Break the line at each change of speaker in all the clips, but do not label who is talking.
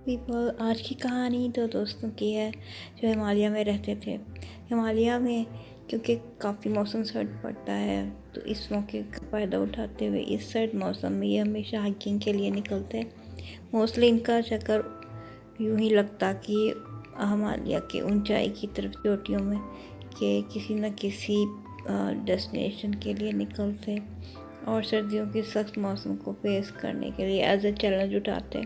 People آج کی کہانی دو دوستوں کی ہے جو ہمالیہ میں رہتے تھے۔ ہمالیہ میں کیونکہ کافی موسم سرد پڑتا ہے تو اس موقع کا فائدہ اٹھاتے ہوئے اس سرد موسم میں یہ ہمیشہ ہائکنگ کے لیے نکلتے ہیں۔ موسٹلی ان کا چکر یوں ہی لگتا کہ ہمالیہ کے اونچائی کی طرف چوٹیوں میں کہ کسی نہ کسی ڈیسٹینیشن کے لیے نکلتے اور سردیوں کے سخت موسم کو فیس کرنے کے لیے ایز اے چیلنج اٹھاتے۔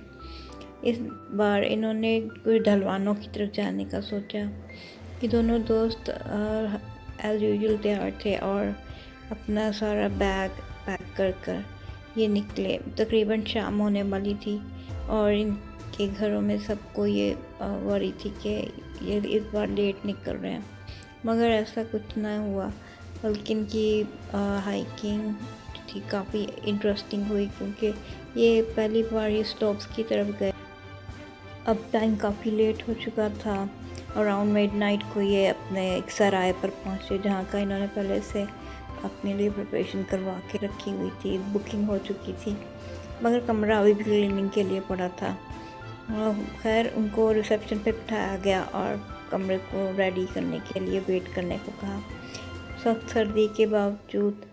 اس بار انہوں نے کچھ ڈھلوانوں کی طرف جانے کا سوچا۔ یہ دونوں دوست ایز یوزول تیار تھے اور اپنا سارا بیگ پیک کر یہ نکلے۔ تقریباً شام ہونے والی تھی اور ان کے گھروں میں سب کو یہ وری تھی کہ یہ اس بار لیٹ نکل رہے ہیں، مگر ایسا کچھ نہ ہوا بلکہ ان کی ہائکنگ تھی کافی انٹرسٹنگ ہوئی کیونکہ یہ پہلی بار یہ سلوپس کی طرف گئے۔ اب ٹائم کافی لیٹ ہو چکا تھا۔ اراؤنڈ مڈ نائٹ کو یہ اپنے ایک سرائے پر پہنچے جہاں کا انہوں نے پہلے سے اپنے لیے پریپریشن کروا کے رکھی ہوئی تھی، بکنگ ہو چکی تھی، مگر کمرہ ابھی بھی کلیننگ کے لیے پڑا تھا۔ خیر ان کو ریسیپشن پہ بٹھایا گیا اور کمرے کو ریڈی کرنے کے لیے ویٹ کرنے کو کہا۔ سخت سردی کے باوجود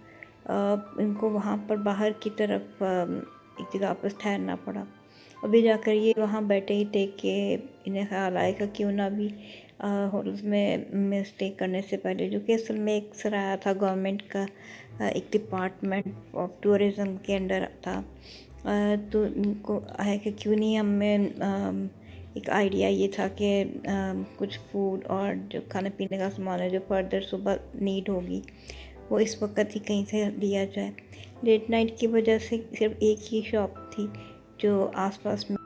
ان کو وہاں پر باہر کی طرف ایک جگہ پر ٹھہرنا پڑا۔ ابھی جا کر یہ وہاں بیٹھے ہی تھے کہ انہیں خیال آئے گا کیوں نہ بھی ہوٹلز میں اسٹے کرنے سے پہلے، جو کہ اصل میں ایک سرایہ تھا گورنمنٹ کا، ایک ڈپارٹمنٹ آف ٹورزم کے انڈر تھا، تو ان کو آیا کہ کیوں نہیں ہمیں ایک آئیڈیا یہ تھا کہ کچھ فوڈ اور جو کھانے پینے کا سامان ہے جو فردر صبح نیڈ ہوگی وہ اس وقت ہی کہیں سے لیا جائے۔ لیٹ نائٹ کی وجہ سے صرف ایک ہی شاپ تھی جو آس پاس میں۔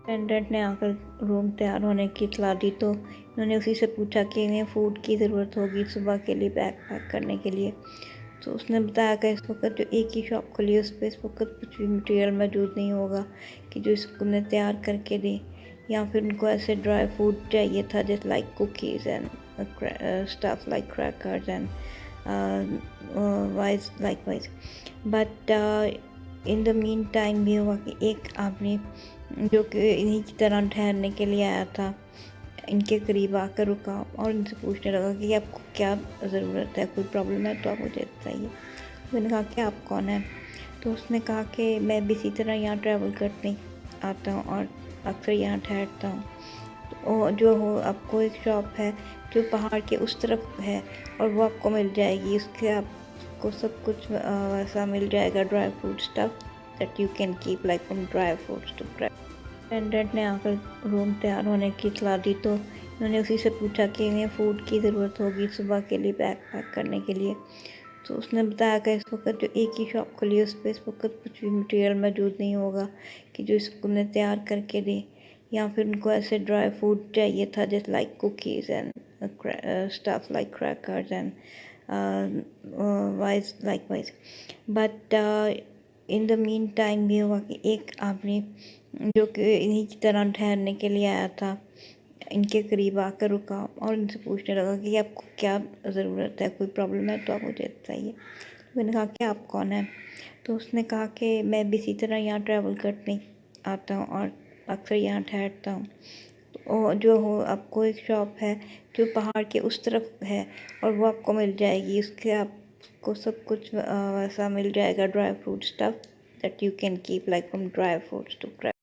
اٹینڈنٹ نے آ کر روم تیار ہونے کی اطلاع دی تو انہوں نے اسی سے پوچھا کہ انہیں فوڈ کی ضرورت ہوگی صبح کے لیے بیگ پیک کرنے کے لیے، تو اس نے بتایا کہ اس وقت جو ایک ہی شاپ کھلی ہے اس پہ اس وقت کچھ بھی مٹیریل موجود نہیں ہوگا کہ جو اس کو انہیں تیار کر کے دے، یا پھر ان کو ایسے ڈرائی فوڈ چاہیے تھا جیسے like cookies and stuff like crackers and وائز but in the mean time یہ ہوا کہ ایک آدمی جو کہ انہی کی طرح ٹھہرنے کے لیے آیا تھا ان کے قریب آ کر رکا اور ان سے پوچھنے لگا کہ آپ کو کیا ضرورت ہے، کوئی پرابلم ہے تو آپ مجھے بتائیے۔ میں نے کہا کہ آپ کون ہیں؟ تو اس نے کہا کہ میں بھی اسی طرح یہاں ٹریول کرنے آتا ہوں اور اکثر یہاں ٹھہرتا ہوں، تو جو ہو آپ کو ایک شاپ ہے جو پہاڑ کے اس طرف ہے اور وہ آپ کو مل جائے گی، اس کے آپ کو سب کچھ ویسا مل جائے گا، dry fruit stuff that you can keep like from dry fruits to dry. Attendant نے آ کر روم تیار ہونے کی اطلاع دی تو انہوں نے اسی سے پوچھا کہ انہیں فوڈ کی ضرورت ہوگی صبح کے لیے بیگ پیک کرنے کے لیے، تو اس نے بتایا کہ اس وقت جو ایک ہی شاپ کھلی ہے اس پہ اس وقت کچھ بھی مٹیریل موجود نہیں ہوگا کہ جو اس کو انہیں تیار کر کے دے، یا پھر ان کو ایسے ڈرائی فوڈ چاہیے تھا جیسے like cookies and stuff like crackers and وائز but in the mean time یہ ہوا کہ ایک آدمی جو کہ انہی کی طرح ٹھہرنے کے لیے آیا تھا ان کے قریب آ کر رکا اور ان سے پوچھنے لگا کہ آپ کو کیا ضرورت ہے، کوئی پرابلم ہے تو آپ مجھے بتائیے۔ میں نے کہا کہ آپ کون ہیں؟ تو اس نے کہا کہ میں بھی اسی طرح یہاں ٹریول کرنے آتا ہوں اور اکثر یہاں ٹھہرتا ہوں، تو جو ہو آپ کو ایک شاپ ہے جو پہاڑ کے اس طرف ہے اور وہ آپ کو مل جائے گی، اس کے آپ کو سب کچھ ویسا مل جائے گا، dry fruit stuff that you can keep like from dry fruits to dry.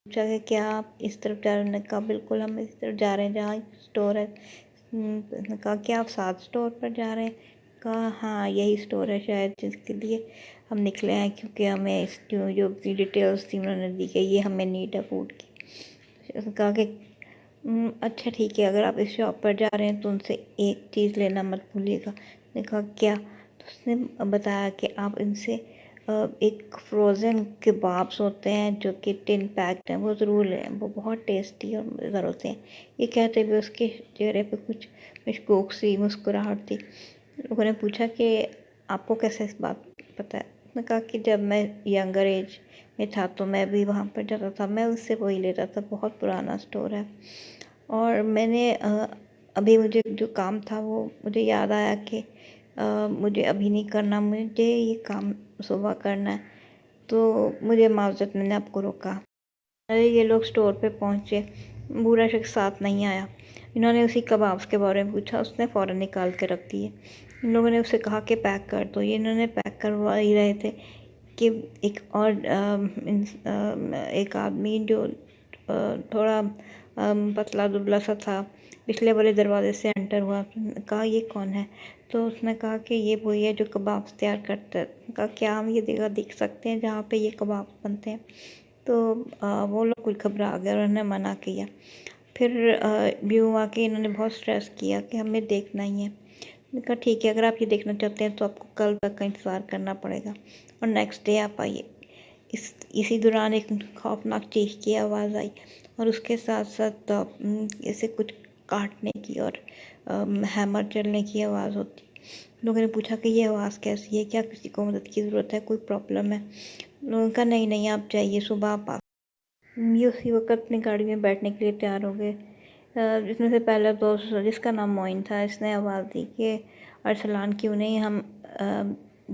پوچھا کہ کیا آپ اس طرف جا رہے ہیں؟ نے کہا بالکل ہم اس طرف جا رہے ہیں جہاں اسٹور ہے۔ نے کہا کہ آپ ساتھ اسٹور پر جا رہے ہیں؟ کہا ہاں یہی اسٹور ہے شاید جس کے لیے ہم نکلے ہیں، کیونکہ ہمیں اس جو بھی ڈیٹیلز تھی انہوں نے دی کہ یہ ہمیں نیڈ ہے فوڈ کی۔ اس نے کہا کہ اچھا ٹھیک ہے، اگر آپ اس شاپ پر جا رہے ہیں تو ان سے ایک چیز لینا مت بھولیے گا۔ نے کہا کیا؟ تو اس نے بتایا کہ آپ ان سے ایک فروزن کبابس ہوتے ہیں جو کہ ٹن پیکڈ ہیں، وہ ضرور لیں، وہ بہت ٹیسٹی اور مزیدار ہوتے ہیں۔ یہ کہتے ہوئے اس کے چہرے پہ کچھ مشکوک سی مسکراہٹ تھی۔ لوگوں نے پوچھا کہ آپ کو کیسے اس بات پتہ ہے؟ اس نے کہا کہ جب میں ینگر ایج میں تھا تو میں بھی وہاں پر جاتا تھا، میں اس سے وہی لیتا تھا، بہت پرانا اسٹور ہے، اور میں نے ابھی مجھے جو کام تھا وہ مجھے یاد آیا کہ مجھے ابھی نہیں کرنا، مجھے یہ کام صبح کرنا ہے، تو مجھے معذرت میں نے آپ کو روکا۔ یہ لوگ اسٹور پہ پہنچے، بوڑھا شخص ساتھ نہیں آیا۔ انہوں نے اسی کبابس کے بارے میں پوچھا، اس نے فوراً نکال کے رکھ دیے۔ ان لوگوں نے اسے کہا کہ پیک کر دو، یہ انہوں نے پیک کروا ہی رہے تھے کہ ایک اور ایک آدمی جو تھوڑا پتلا دبلا سا تھا، پچھلے والے دروازے سے انٹر ہوا۔ کہا یہ کون ہے؟ تو اس نے کہا کہ یہ وہی ہے جو کباب تیار کرتا ہے۔ کہا کیا ہم یہ جگہ دیکھ سکتے ہیں جہاں پہ یہ کباب بنتے ہیں؟ تو وہ لوگ کچھ گھبرا گئے اور انہوں نے منع کیا۔ پھر بھی ہوا کہ انہوں نے بہت اسٹریس کیا کہ ہمیں دیکھنا ہی ہے۔ میں نے کہا ٹھیک ہے، اگر آپ یہ دیکھنا چاہتے ہیں تو آپ کو کل تک کا انتظار کرنا پڑے گا، اور نیکسٹ ڈے آپ آئیے۔ اسی دوران ایک خوفناک چیخ کی آواز آئی، اور اس کے ساتھ ساتھ اسے کچھ کاٹنے کی اور ہیمر چلنے کی آواز ہوتی۔ لوگوں نے پوچھا کہ یہ آواز کیسی ہے، کیا کسی کو مدد کی ضرورت ہے، کوئی پرابلم ہے؟ لوگوں کا نہیں آپ جائیے، صبح آپ یہ اسی وقت اپنی گاڑی میں بیٹھنے کے لیے تیار ہو گئے۔ جس میں سے پہلا دوست جس کا نام معین تھا، اس نے آواز دی کہ ارسلان کیوں نہیں ہم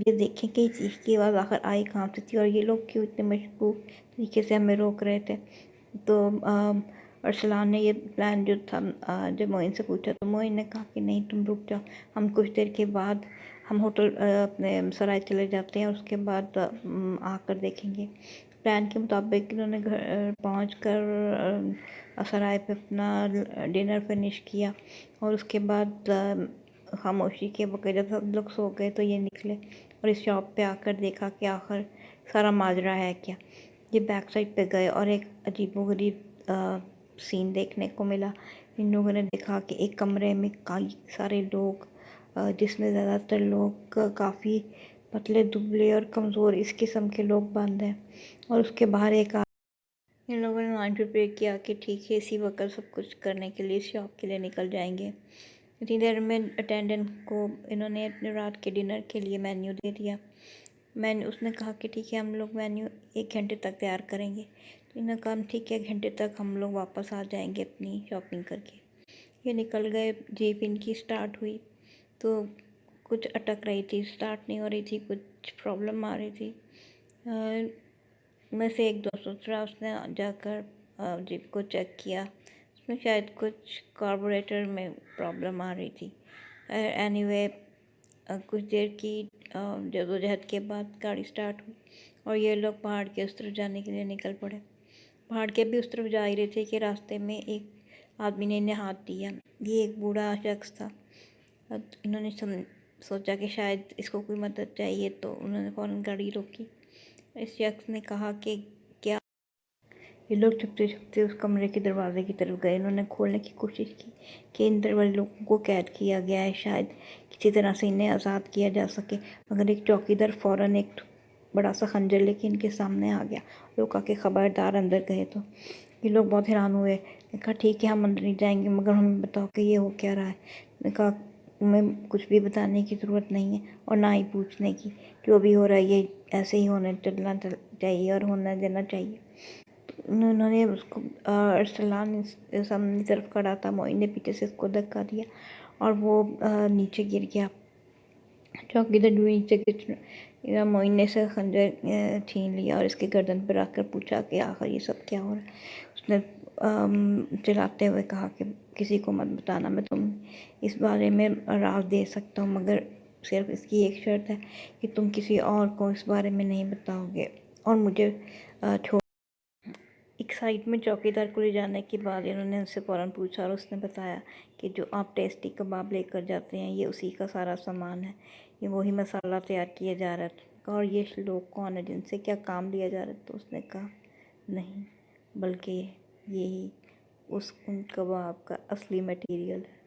یہ دیکھیں کہ چیخ کی آواز آخر آئی کہاں سے تھی، اور یہ لوگ کیوں اتنے مشکوک طریقے سے ہمیں روک رہے تھے۔ تو ارسلان نے یہ پلان جو تھا جب معین سے پوچھا، تو معین نے کہا کہ نہیں تم رک جاؤ، ہم کچھ دیر کے بعد ہم ہوٹل اپنے سرائے چلے جاتے ہیں، اور اس کے بعد آ کر دیکھیں گے۔ پلان کے مطابق انہوں نے گھر پہنچ کر سرائے پہ اپنا ڈنر فنش کیا، اور اس کے بعد خاموشی کے وقت جب سب لوگ سو گئے تو یہ نکلے اور اس شاپ پہ آ کر دیکھا کہ آخر سارا ماجرا ہے کیا۔ یہ بیک سائڈ پہ گئے اور ایک عجیب و غریب سین دیکھنے کو ملا۔ ان لوگوں نے دیکھا کہ ایک کمرے میں کئی سارے لوگ، جس میں زیادہ تر لوگ کافی پتلے دبلے اور کمزور اس قسم کے لوگ بند ہیں، اور اس کے باہر ایک ان لوگوں نے مائنڈ پریپیئر کیا کہ ٹھیک ہے اسی وقت سب کچھ کرنے کے لیے اس شاپ کے لیے نکل جائیں گے۔ اتنی دیر میں اٹینڈنٹ کو انہوں نے اپنے رات کے ڈنر کے لیے مینیو دے دیا۔ اس نے کہا کہ ٹھیک ہے ہم لوگ مینیو 1 گھنٹے تک تیار کریں گے۔ تو انہوں نے کہا ٹھیک ہے 1 گھنٹے تک ہم لوگ واپس آ جائیں گے اپنی شاپنگ کر کے۔ یہ نکل گئے، جیپ ان کی سٹارٹ ہوئی تو کچھ اٹک رہی تھی، سٹارٹ نہیں ہو رہی تھی، کچھ پرابلم آ رہی تھی۔ میں سے ایک دوست اترا، اس نے جا کر جیپ کو چیک کیا، اس میں شاید کچھ کاربوریٹر میں پرابلم آ رہی تھی۔ اینی وے کچھ دیر کی جدوجہد کے بعد گاڑی سٹارٹ ہوئی، اور یہ لوگ پہاڑ کے اس طرف جانے کے لیے نکل پڑے۔ پہاڑ کے بھی اس طرف جا ہی رہے تھے کہ راستے میں ایک آدمی نے انہیں ہاتھ دیا۔ یہ ایک بوڑھا شخص تھا۔ انہوں نے سوچا کہ شاید اس کو کوئی مدد چاہیے، تو انہوں نے فوراً گاڑی روکی۔ اس شخص نے کہا کہ کیا؟ یہ لوگ چھپتے چھپتے اس کمرے کے دروازے کی طرف گئے۔ انہوں نے کھولنے کی کوشش کی کہ اندر والے لوگوں کو قید کیا گیا ہے، شاید کسی طرح سے انہیں آزاد کیا جا سکے، مگر ایک چوکیدار فوراً ایک بڑا سا خنجر لے کے ان کے سامنے آ گیا۔ لوگ کہا کہ خبردار اندر گئے تو۔ یہ لوگ بہت حیران ہوئے۔ نے کہا ٹھیک ہے ہم اندر نہیں جائیں گے، مگر ہمیں بتاؤ کہ یہ ہو کیا رہا ہے۔ نے کہا ہمیں کچھ بھی بتانے کی ضرورت نہیں ہے، اور نہ ہی پوچھنے کی، جو بھی ہو رہا ہے یہ ایسے ہی ہونے چلنا چاہیے اور ہونے دینا چاہیے۔ انہوں نے اس کو ارسلان سامنے طرف کھڑا تھا، معین نے پیچھے سے اس کو دھکا دیا اور وہ نیچے گر گیا۔ چوکیدار نیچے گر، معین نے اسے خنجر چھین لیا اور اس کے گردن پر رکھ کر پوچھا کہ آخر یہ سب کیا ہو رہا ہے۔ اس نے چلاتے ہوئے کہا کہ کسی کو مت بتانا، میں تم اس بارے میں راز دے سکتا ہوں، مگر صرف اس کی ایک شرط ہے کہ تم کسی اور کو اس بارے میں نہیں بتاؤ گے اور مجھے چھوڑ۔ ایک سائڈ میں چوکیدار کو لے جانے کے بعد انہوں نے ان سے فوراً پوچھا، اور اس نے بتایا کہ جو آپ ٹیسٹی کباب لے کر جاتے ہیں یہ اسی کا سارا سامان ہے، یہ وہی مسالہ تیار کیا جا رہا تھا، اور یہ لوگ کون ہیں، جن سے کیا کام لیا جا رہا ہے؟ تو اس نے کہا نہیں، بلکہ یہی ان کباب کا اصلی مٹیریل ہے۔